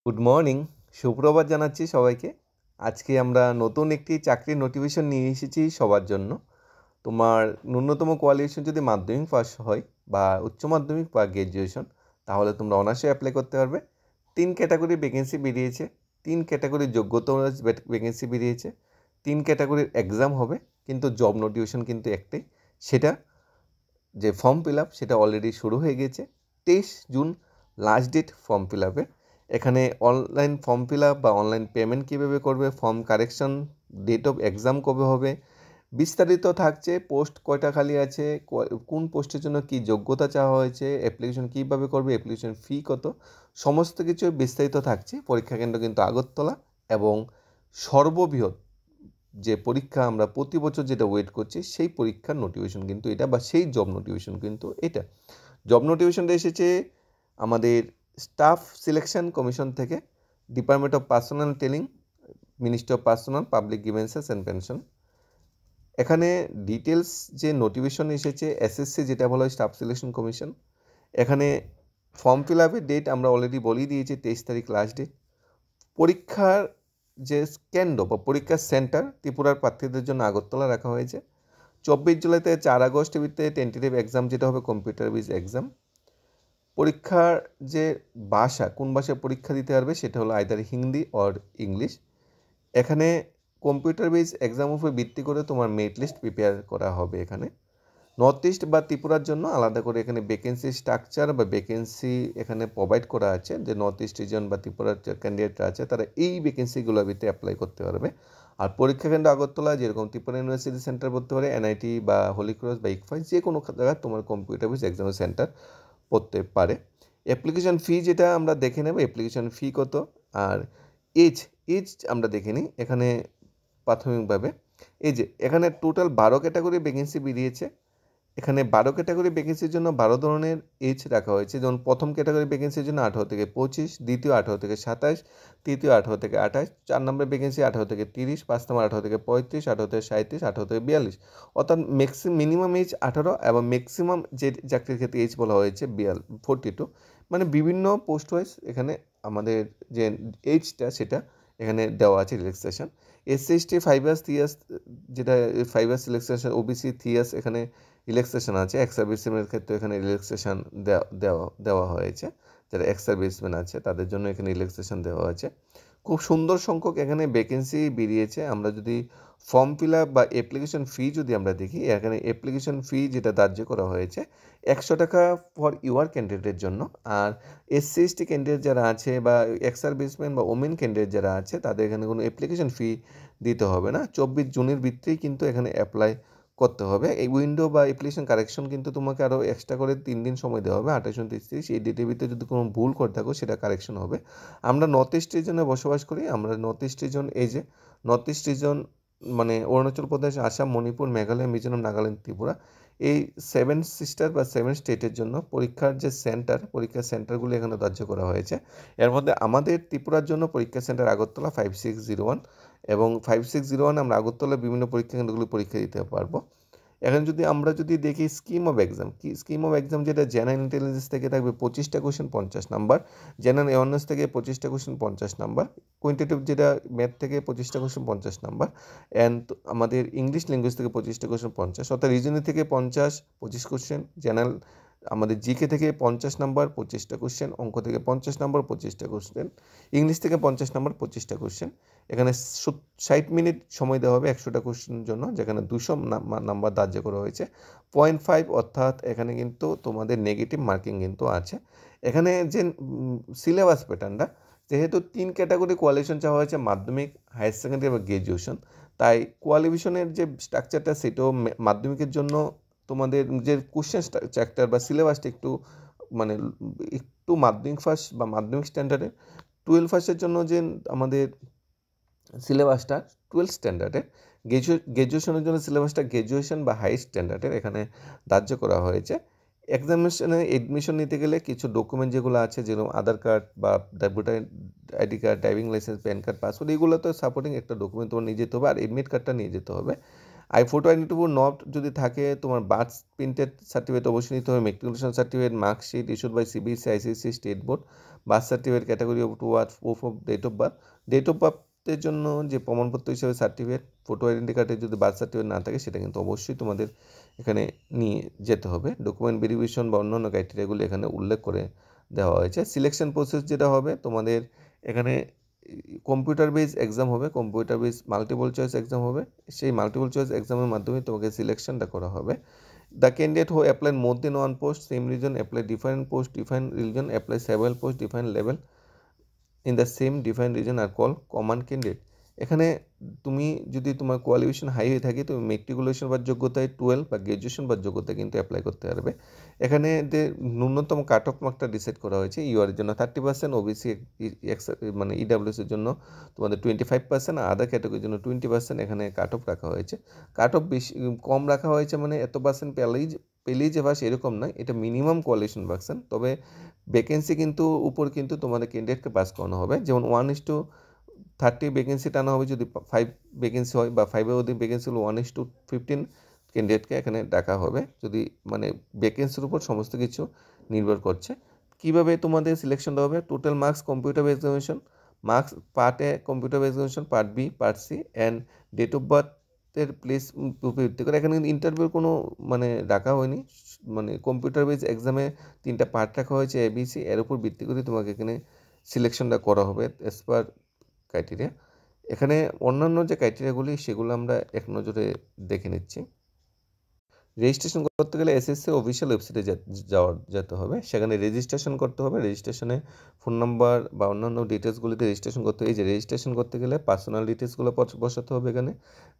Good morning, সুপ্রভাত জানাচ্ছি সবাইকে। আজকে আমরা নতুন একটি চাকরির নোটিফিকেশন নিয়ে এসেছি সবার জন্য। তোমার ন্যূনতম কোয়ালিফিকেশন যদি মাধ্যমিক পাস হয় বা উচ্চ মাধ্যমিক বা গ্র্যাজুয়েশন, তাহলে তোমরা অনার্সে অ্যাপ্লাই করতে পারবে। 3 ক্যাটাগরি ভ্যাকেন্সি বেরিয়েছে, 3 ক্যাটাগরির যোগ্যতা ভ্যাকেন্সি বেরিয়েছে, 3 ক্যাটাগরির এক্সাম হবে, কিন্তু জব নোটিফিকেশন কিন্তু একটাই। সেটা যে ফর্ম ফিল আপ সেটা অলরেডি শুরু হয়ে গেছে। 23 June last date form fill up. এখানে অনলাইন ফর্ম ফিল আপ বা অনলাইন পেমেন্ট কীভাবে করবে, form correction, date of exam কবে হবে, বিস্তারিত থাকছে। পোস্ট কয়টা খালি আছে, কোন পোস্টের জন্য কী যোগ্যতা চাওয়া হয়েছে, অ্যাপ্লিকেশন কীভাবে করবে, অ্যাপ্লিকেশন ফি কত, সমস্ত কিছু বিস্তারিত থাকছে। পরীক্ষা কেন্দ্র কিন্তু আগরতলা এবং সর্ববৃহৎ যে পরীক্ষা আমরা প্রতি বছর যেটা ওয়েট করছি সেই পরীক্ষার নোটিফিকেশন কিন্তু এটা, বা সেই জব নোটিফিকেশন কিন্তু এটা। জব নোটিফিকেশনটা এসেছে আমাদের স্টাফ সিলেকশন কমিশন থেকে, department of personal training, ministry of personal public grievances and pension. এখানে ডিটেলস যে নোটিফিকেশন এসেছে এসএসসি, যেটা বলা হয় স্টাফ সিলেকশন কমিশন। এখানে ফর্ম ফিল আপের ডেট আমরা অলরেডি বলেই দিয়েছি, 23 তারিখ লাস্ট ডেট। পরীক্ষার যে কেন্দ্র বা পরীক্ষার সেন্টার ত্রিপুরার প্রার্থীদের জন্য আগরতলা রাখা হয়েছে। 24 জুলাই থেকে 4 আগস্টের ভিতরে টেন্টেটিভ এক্সাম যেটা হবে কম্পিউটার বেস এক্সাম। পরীক্ষার যে ভাষা, কোন ভাষায় পরীক্ষা দিতে পারবে সেটা হলো আইদার হিন্দি অর ইংলিশ। এখানে কম্পিউটার বেস এক্সাম উপর ভিত্তি করে তোমার মেরিট লিস্ট প্রিপেয়ার করা হবে। এখানে নর্থ ইস্ট বা ত্রিপুরার জন্য আলাদা করে এখানে ভ্যাকেন্সি স্ট্রাকচার বা ভ্যাকেন্সি এখানে প্রোভাইড করা আছে, যে নর্থ ইস্ট রিজন বা ত্রিপুরার যে ক্যান্ডিডেটরা আছে তারা এই ভ্যাকেন্সিগুলোর ভিতরে অ্যাপ্লাই করতে পারবে। আর পরীক্ষা কেন্দ্র আগরতলা, যেরকম ত্রিপুরা ইউনিভার্সিটি সেন্টার পড়তে পারে, এনআইটি বা হলিক্রস বা ইকফাই, যে কোনো জায়গায় তোমার কম্পিউটার বেস এক্সামের সেন্টার পড়তে পারে। অ্যাপ্লিকেশন ফি যেটা আমরা দেখে নেব, অ্যাপ্লিকেশন ফি কত। আর এজ এজ আমরা দেখে নিই এখানে প্রাথমিকভাবে। এই যে এখানে টোটাল 12 ক্যাটাগরি ভ্যাকেন্সি বেরিয়েছে। এখানে 12 ক্যাটাগরি ভ্যাকেন্সির জন্য 12 ধরনের এজ রাখা হয়েছে। যেমন প্রথম ক্যাটাগরি ভ্যাকেন্সির জন্য 18 থেকে 25, দ্বিতীয় 18 থেকে 27, তৃতীয় 18 থেকে 28, 4 নম্বর ভ্যাকেন্সি 18 থেকে 30, 5 নম্বর 18 থেকে 35, 18 থেকে 37, 18 থেকে 42। অর্থাৎ মিনিমাম এজ 18 এবং ম্যাক্সিমাম যে চাকরির ক্ষেত্রে এজ বলা হয়েছে 42। মানে বিভিন্ন পোস্ট ওয়াইজ এখানে আমাদের যে এজটা সেটা এখানে দেওয়া আছে relaxation. SC ST 5 years 3 years, যেটা 5 ইয়ার্স রিল্যাক্সেশন, ওবিসি 3 ইয়ার্স এখানে রিল্যাক্সেশন আছে। এক্স সার্ভিসম্যানের ক্ষেত্রে এখানে রিল্যাক্সেশন দেওয়া হয়েছে। যারা এক্স সার্ভিসম্যান আছে তাদের জন্য এখানে রিল্যাক্সেশন দেওয়া হয়েছে। খুব সুন্দর সংখ্যক এখানে ভ্যাকেন্সি বেরিয়েছে। আমরা যদি ফর্ম ফিল আপ বা অ্যাপ্লিকেশন ফি যদি আমরা দেখি, এখানে অ্যাপ্লিকেশন ফি যেটা ধার্য করা হয়েছে 100 টাকা ফর ইউআর ক্যান্ডিডেটের জন্য। আর এসসি এসটি ক্যান্ডিডেট যারা আছে বা এক্স সার্ভিসম্যান বা ওমেন ক্যান্ডিডেট যারা আছে তাদের এখানে কোনো অ্যাপ্লিকেশন ফি দিতে হবে না। 24 জুনের ভিতরেই কিন্তু এখানে অ্যাপ্লাই করতে হবে। এই উইন্ডো বা অ্যাপ্লিকেশন কারেকশন কিন্তু তোমাকে আরও এক্সট্রা করে 3 দিন সময় দেওয়া হবে, 28, 29, 30। এই ডেটের ভিতরে যদি কোনো ভুল করে থাকো সেটা কারেকশন হবে। আমরা নর্থ ইস্ট রিজনে বসবাস করি। আমরা নর্থ ইস্ট রিজন, এই যে নর্থ ইস্ট রিজন মানে অরুণাচল প্রদেশ, আসাম, মণিপুর, মেঘালয়, মিজোরাম, নাগাল্যান্ড, ত্রিপুরা, এই 7 সিস্টার বা 7 স্টেটের জন্য পরীক্ষার যে সেন্টার, পরীক্ষার সেন্টারগুলো এখানে ধার্য করা হয়েছে। এর মধ্যে আমাদের ত্রিপুরার জন্য পরীক্ষা সেন্টার আগরতলা 5601 এবং 5601 আমরা আগরতলা বিভিন্ন পরীক্ষা কেন্দ্রগুলো পরীক্ষা দিতে পারবো। এখন আমরা যদি দেখি scheme of exam, scheme of exam যেটা জেনারেল ইন্টেলিজেন্স থেকে থাকবে 25টা কোশ্চেন 50 নাম্বার, জেনারেল অ্যাওয়ারনেস থেকে 25টা কোশ্চেন 50 নাম্বার, কোয়ান্টিটেটিভ যেটা ম্যাথ থেকে 25টা কোশ্চেন 50 নাম্বার, অ্যান্ড আমাদের ইংলিশ ল্যাঙ্গুয়েজ থেকে 25টা কোশ্চেন 50, অর্থাৎ রিজনিং থেকে 50, 25 কোশ্চেন, জেনারেল আমাদের জিকে থেকে 50 নাম্বার 25টা কোশ্চেন, অঙ্ক থেকে 50 নাম্বার 25টা কোশ্চেন, ইংলিশ থেকে 50 নাম্বার 25টা কোশ্চেন। এখানে 60 মিনিট সময় দেওয়া হবে 100টা কোশ্চেনের জন্য, যেখানে 200 নাম্বার ধার্য করা হয়েছে। 0.5 অর্থাৎ এখানে কিন্তু তোমাদের নেগেটিভ মার্কিং কিন্তু আছে। এখানে যে সিলেবাস প্যাটার্নটা, যেহেতু 3 ক্যাটাগরি কোয়ালিফিকেশন চাওয়া হয়েছে, মাধ্যমিক, হায়ার সেকেন্ডারি বা গ্র্যাজুয়েশন, তাই কোয়ালিফিকেশনের যে স্ট্রাকচারটা সেটাও মাধ্যমিকের জন্য তোমাদের যে কোশ্চেন স্ট্রাকচার বা সিলেবাসটা একটু মানে একটু মাধ্যমিক ফার্স্ট বা মাধ্যমিক স্ট্যান্ডার্ডের। 12 ফার্স্টের জন্য যে আমাদের সিলেবাসটা 12 স্ট্যান্ডার্ডের, গ্র্যাজুয়েশনের জন্য সিলেবাসটা গ্র্যাজুয়েশন বা হাই স্ট্যান্ডার্ডের এখানে ধার্য করা হয়েছে। এক্সামিনেশনে এডমিশন নিতে গেলে কিছু ডকুমেন্ট যেগুলো আছে, যেরকম আধার কার্ড বা voter ID card, driving licence, pan card, passport, এগুলো তো সাপোর্টিং একটা ডকুমেন্ট তোমার নিয়ে যেতে হবে। আর এডমিট কার্ডটা নিয়ে যেতে হবে। ফটো আইডেন্টি প্রুফ নট যদি থাকে তোমার বার্থ প্রিন্টেড সার্টিফিকেট অবশ্যই নিতে হবে, matriculation certificate, marksheet issued by CBSE, ICSE, state board, birth certificate category of two or proof of date of birth. Date of বার্থের জন্য যে প্রমাণপত্র হিসেবে সার্টিফিকেট, ফটো আইডেন্টি কার্ডে যদি বার্থ সার্টিফিকেট না থাকে সেটা কিন্তু অবশ্যই তোমাদের এখানে নিয়ে যেতে হবে। ডকুমেন্ট ভেরিফিকেশন বা অন্যান্য ক্রাইটেরিয়াগুলো এখানে উল্লেখ করে দেওয়া হয়েছে। সিলেকশন প্রসেস যেটা হবে তোমাদের এখানে কম্পিউটার বেস এক্সাম হবে, computer base multiple choice exam হবে। সেই মাল্টিপল চয়েস এক্সামের মাধ্যমে তোমাকে সিলেকশনটা করা হবে। The candidate who apply more than one post same reason apply different post different reason apply several post different level in the same different reason are call common candidate. এখানে তুমি যদি তোমার কোয়ালিফিকেশন হাই হয়ে থাকে তুমি matriculation বা যোগ্যতায় 12 বা গ্র্যাজুয়েশন বা যোগ্যতায় কিন্তু অ্যাপ্লাই করতে পারবে। এখানে যে ন্যূনতম কাট অফ মার্কটা ডিসাইড করা হয়েছে, ইউআর এর জন্য 30%, ওবিসি মানে ইডাব্লিউএস এর জন্য তোমাদের 25%, আর আদার ক্যাটাগরির জন্য 20% এখানে কাট অফ রাখা হয়েছে। কাট অফ বেশি কম রাখা হয়েছে মানে এত পার্সেন্ট পেলেই যে পাস এরকম নয়, এটা মিনিমাম কোয়ালিফিকেশন পার্সেন্ট। তবে ভ্যাকেন্সি কিন্তু উপর কিন্তু তোমাদের ক্যান্ডিডেটকে পাস করানো হবে, যেমন 1:30 ভ্যাকেন্সি টানা হবে যদি 5 ভ্যাকেন্সি হয়, বা 5-এর অধিক ভ্যাকেন্সি হলে 1:15 ক্যান্ডিডেটকে এখানে ডাকা হবে, যদি মানে ভ্যাকেন্সির উপর সমস্ত কিছু নির্ভর করছে। কিভাবে তোমাদের সিলেকশনটা হবে, total marks computer examination, marks part A computer examination, part B, part C and date of বার্থের প্লেস ভিত্তি করে। এখানে কিন্তু ইন্টারভিউর কোনো মানে ডাকা হয়নি, মানে কম্পিউটার বেস এক্সামে 3টা পার্ট রাখা হয়েছে এবিসি, এর উপর ভিত্তি করে তোমাকে এখানে সিলেকশনটা করা হবে অ্যাজ পার ক্রাইটেরিয়া। এখানে অন্যান্য যে ক্রাইটেরিয়াগুলি সেগুলো আমরা এক নজরে দেখে নিচ্ছি। রেজিস্ট্রেশন করতে গেলে এসএসসি অফিসিয়াল ওয়েবসাইটে যেতে হবে, সেখানে রেজিস্ট্রেশন করতে হবে। রেজিস্ট্রেশনে ফোন নাম্বার বা অন্যান্য ডিটেলসগুলিতে রেজিস্ট্রেশন করতে হবে। এই যে রেজিস্ট্রেশন করতে গেলে পার্সোনাল ডিটেলসগুলো বসাতে হবে এখানে,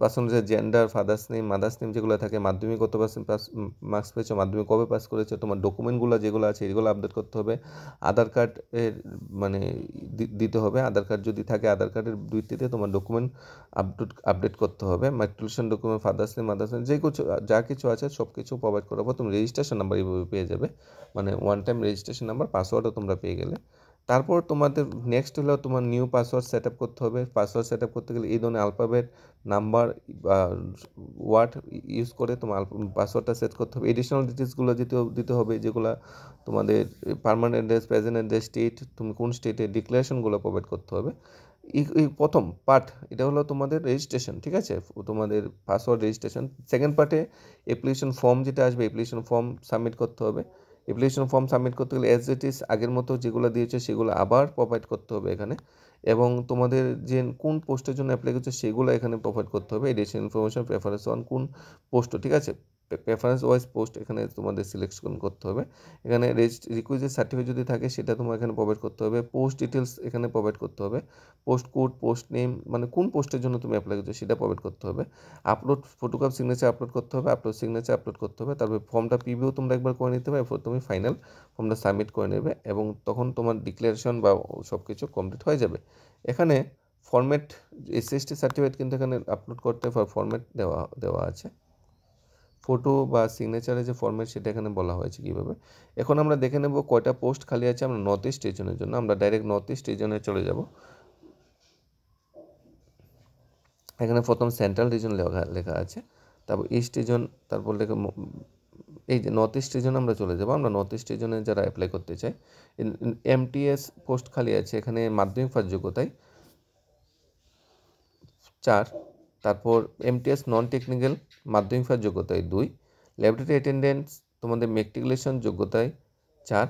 পার্সোনাল যে gender, father's name, mother's name যেগুলো থাকে, মাধ্যমিক কত পার্সেন্ট মার্কস পেয়েছো, মাধ্যমিক কবে পাস করেছো, তোমার ডকুমেন্টগুলো যেগুলো আছে এগুলো আপডেট করতে হবে। আধার কার্ডের মানে দিতে হবে, আধার কার্ড যদি থাকে আধার কার্ডের ভিত্তিতে তোমার ডকুমেন্ট আপডেট করতে হবে। Migration document, father's name, mother's name যা কিছু আছে সব কিছু প্রোভাইড করাবো। তুমি রেজিস্ট্রেশন নাম্বার এইভাবে পেয়ে যাবে, মানে ওয়ান টাইম রেজিস্ট্রেশন নাম্বার, পাসওয়ার্ডও তোমরা পেয়ে গেলে। তারপর তোমাদের নেক্সট হলো তোমার নিউ পাসওয়ার্ড সেট আপ করতে হবে। পাসওয়ার্ড সেট আপ করতে গেলে এই ধরনের অ্যালফাবেট, নাম্বার বা ওয়ার্ড ইউজ করে তোমার পাসওয়ার্ডটা সেট করতে হবে। এডিশনাল ডিটেলসগুলো দিতে হবে, যেগুলো তোমাদের permanent address, present address, state, তুমি কোন স্টেটে, ডিক্লারেশনগুলো প্রোভাইড করতে হবে। এই প্রথম পার্ট এটা হলো তোমাদের রেজিস্ট্রেশন, ঠিক আছে, তোমাদের পাসওয়ার্ড রেজিস্ট্রেশন। সেকেন্ড পার্টে অ্যাপ্লিকেশন ফর্ম যেটা আসবে, অ্যাপ্লিকেশন ফর্ম সাবমিট করতে হবে। অ্যাপ্লিকেশন ফর্ম সাবমিট করতে গেলে অ্যাজ ইট ইজ আগের মতো যেগুলো দিয়েছে সেগুলো আবার প্রোভাইড করতে হবে এখানে, এবং তোমাদের যে কোন পোস্টের জন্য অ্যাপ্লাই করছে সেগুলো এখানে প্রোভাইড করতে হবে। এডিশনাল ইনফরমেশন, প্রেফারেন্স অন কোন পোস্ট, ঠিক আছে, প্রেফারেন্স ওয়াইজ পোস্ট এখানে তোমাদের সিলেকশন করতে হবে। এখানে রিকুইজিট সার্টিফিকেট যদি থাকে সেটা তোমার এখানে প্রোভাইড করতে হবে। পোস্ট ডিটেলস এখানে প্রোভাইড করতে হবে, পোস্ট কোড, পোস্ট নেম, মানে কোন পোস্টের জন্য তুমি অ্যাপ্লাই করছো সেটা প্রোভাইড করতে হবে। আপলোড ফটোগ্রাফ সিগনেচার আপলোড করতে হবে, আপলোড সিগনেচার আপলোড করতে হবে। তারপরে ফর্মটা পিভিও তোমরা একবার করে নিতে হবে, এরপর তুমি ফাইনাল ফর্মটা সাবমিট করে নেবে, এবং তখন তোমার ডিক্লারেশন বা সব কিছু কমপ্লিট হয়ে যাবে। এখানে ফরম্যাট এসএসটি সার্টিফিকেট কিন্তু এখানে আপলোড করতে ফরম্যাট দেওয়া আছে। ফটো বা সিগনেচারে যে ফরম্যাট সেটা এখানে বলা হয়েছে কীভাবে। এখন আমরা দেখে নেব কয়টা পোস্ট খালি আছে আমরা নর্থ ইস্ট রিজনের জন্য। আমরা ডাইরেক্ট নর্থ ইস্ট রিজনে চলে যাব। এখানে প্রথম সেন্ট্রাল রিজন লেখা আছে, তারপর ইস্ট রিজন, তারপর এই যে নর্থ ইস্ট রিজন আমরা চলে যাব। আমরা নর্থ ইস্ট রিজনে যারা অ্যাপ্লাই করতে চাই, এমটিএস পোস্ট খালি আছে এখানে, মাধ্যমিক পাস যোগ্যতায় 4, তারপর এমটিএস নন টেকনিক্যাল মাধ্যমিক পাস যোগ্যতায় 2, ল্যাবরেটরি অ্যাটেন্ডেন্টস তোমাদের মেট্রিকুলেশন যোগ্যতায় 4,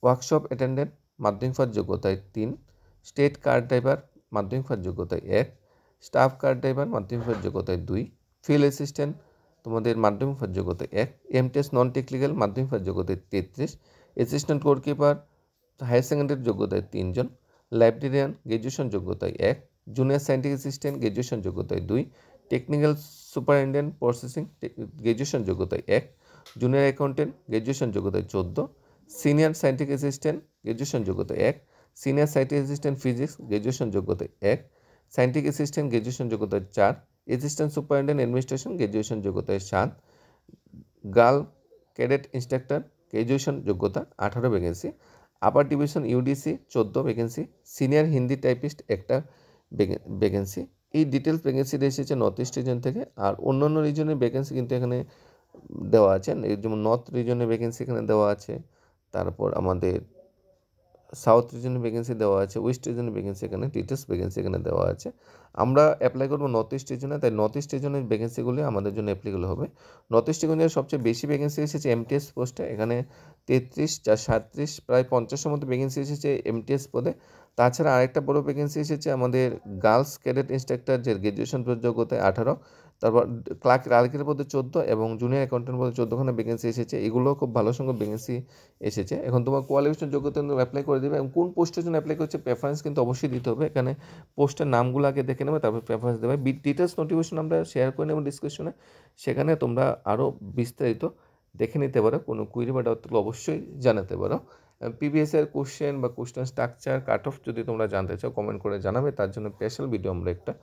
ওয়ার্কশপ অ্যাটেন্ডেন্ট মাধ্যমিক পাস যোগ্যতায় 3, স্টেট কার ড্রাইভার মাধ্যমিক পাস যোগ্যতায় 1, স্টাফ কার ড্রাইভার মাধ্যমিক পাস যোগ্যতায় 2, ফিল্ড অ্যাসিস্ট্যান্ট তোমাদের মাধ্যমিক পাস যোগ্যতায় 1, এমটিএস নন টেকনিক্যাল মাধ্যমিক পাস যোগ্যতায় 33, অ্যাসিস্ট্যান্ট গোলকিপার হায়ার সেকেন্ডারি যোগ্যতায় 3 জন, লাইব্রেরিয়ান গ্র্যাজুয়েশন যোগ্যতায় 1, জুনিয়র সায়েন্টিফিক অ্যাসিস্ট্যান্ট গ্র্যাজুয়েশন যোগ্যতায় 2, টেকনিক্যাল সুপারিনটেন্ডেন্ট প্রসেসিং গ্র্যাজুয়েশন যোগ্যতায় 1, জুনিয়র অ্যাকাউন্টেন্ট গ্র্যাজুয়েশন যোগ্যতায় 14, সিনিয়র সায়েন্টিফিক অ্যাসিস্ট্যান্ট গ্র্যাজুয়েশন যোগ্যতায় 1, senior scientific assistant physics graduation যোগ্যতায় 1, সায়েন্টিফিক অ্যাসিস্ট্যান্ট গ্র্যাজুয়েশন যোগ্যতায় 4, অ্যাসিস্ট্যান্ট সুপারিনটেন্ডেন্ট অ্যাডমিনিস্ট্রেশন গ্র্যাজুয়েশন যোগ্যতায় 7, girl cadet instructor graduation যোগ্যতা 18 vacancy, আপার division UDC 14 vacancy, senior Hindi typist একটা vacancy, এই details ভ্যাকেন্সিটা এসেছে north east reason থেকে। আর অন্যান্য রিজনের ভ্যাকেন্সি কিন্তু এখানে দেওয়া আছে, যেমন নর্থ রিজনের ভ্যাকেন্সি এখানে দেওয়া আছে, তারপর আমাদের সাউথ রিজনের ভ্যাকেন্সি দেওয়া আছে, ওয়েস্ট রিজনের ভ্যাকেন্সি এখানে ডিটেলস ভ্যাকেন্সি এখানে দেওয়া আছে। আমরা অ্যাপ্লাই করবো নর্থ ইস্ট রিজনে, তাই নর্থ ইস্ট রিজনের ভ্যাকেন্সিগুলি আমাদের জন্য অ্যাপ্লিকেবল হবে। নর্থ ইস্ট রিজনের সবচেয়ে বেশি ভ্যাকেন্সি এসেছে এমটিএস পোস্টে, এখানে 33, 37, প্রায় 50-এর মতো ভ্যাকেন্সি এসেছে এমটিএস পদে। তাছাড়া আরেকটা বড় ভ্যাকেন্সি এসেছে আমাদের গার্লস ক্যাডেট ইন্সট্রাক্টর, যে গ্র্যাজুয়েশন যোগ্যতায় 18, তারপর ক্লার্ক রালকের পদে 14 এবং জুনিয়র অ্যাকাউন্টেন্ট পদে 14খানা ভ্যাকেন্সি এসেছে। এগুলো খুব ভালো সংখ্যক ভ্যাকেন্সি এসেছে। এখন তোমার কোয়ালিফিকেশন যোগ্যতা অ্যাপ্লাই করে দেবে, এবং কোন পোস্টের জন্য অ্যাপ্লাই করছে প্রেফারেন্স কিন্তু অবশ্যই দিতে হবে। এখানে পোস্টের নামগুলো আগে দেখে নেবে, তারপর প্রেফারেন্স দেবে। ডিটেলস নোটিফিকেশন আমরা শেয়ার করে নেব ডিসক্রিপশনে, সেখানে তোমরা আরও বিস্তারিত দেখে নিতে পারো। কোনো কুইরি বা ডাউট থাকলে অবশ্যই জানাতে পারো। প্রিভিয়াসের কোশ্চেন বা কোশ্চেন স্ট্রাকচার, কাট অফ যদি তোমরা জানতে চাও কমেন্ট করে জানাবে, তার জন্য স্পেশাল ভিডিও আমরা একটা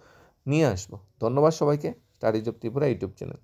নিয়ে আসবো। ধন্যবাদ সবাইকে। Studies of Tripura YouTube channel.